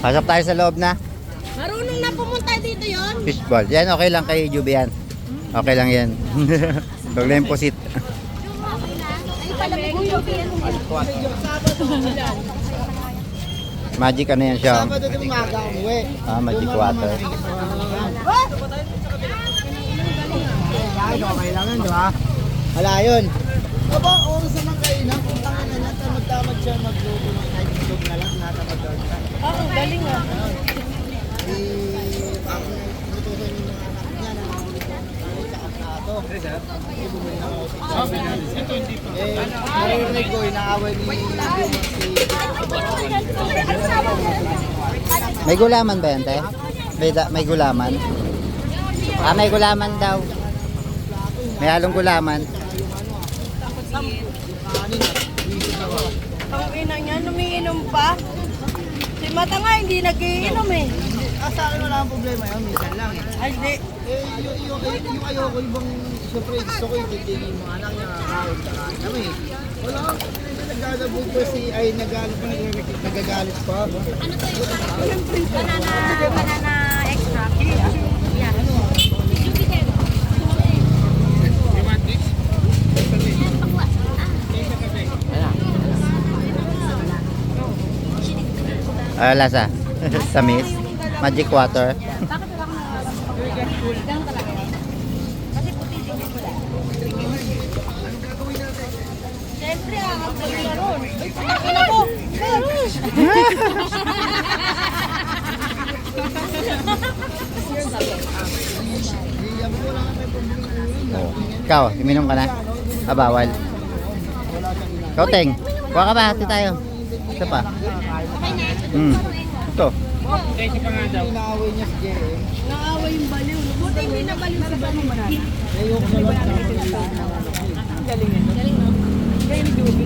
Pasok tayo sa loob na. Marunong na pumunta dito yon. Fishball. Yan, okay lang kay Juby yan. Okay lang yan. Huwag lang yung pusit. Ay, palamig mo yung Magic ano yan siya? Sabado din umaga umuwi. Magic water. Okay lang yun, di ba? Wala yun. Aba, oras naman kayo na. Kung tanga na yan, tamad-tamad siya magluto ng kahit itlog na lang, natamad doon. ang galing ah. Ang nutusan yung mga anak niya na sa ato. Bumili na ako sa naririnig ko, inaaway ni May gulaman ba yan, te? May gulaman? May gulaman daw. May halong gulaman. Ang ina niya, lumiinom pa. Si Mata nga, hindi nagiinom eh. Sa akin wala akong problema yun, minsan lang eh. Ay, di. Yung ayoko, ibang siyempre gusto ko yung titigil yung mga anak niya, kahit sakain kami. Wala akong nagagabot ko nagagalit pa. Banana extra. Yeah. Lasa. Tamis. Magic water. Bakit wala kang ganun talaga yan? Kasi puti din yung wala. Siyempre, ang galing na ron. Ay, ina ko! Ikaw, iminom ka na? Bawal. Ikaw, Teng. Kuha ka ba? Hati tayo. Ito pa. Ito. Inaaway niya si JM. Naaway yung baliw. Buti hindi na baliw si Baliw Manana. Ayoko na lang. Galing yan. Galing no? Galing ni Juby.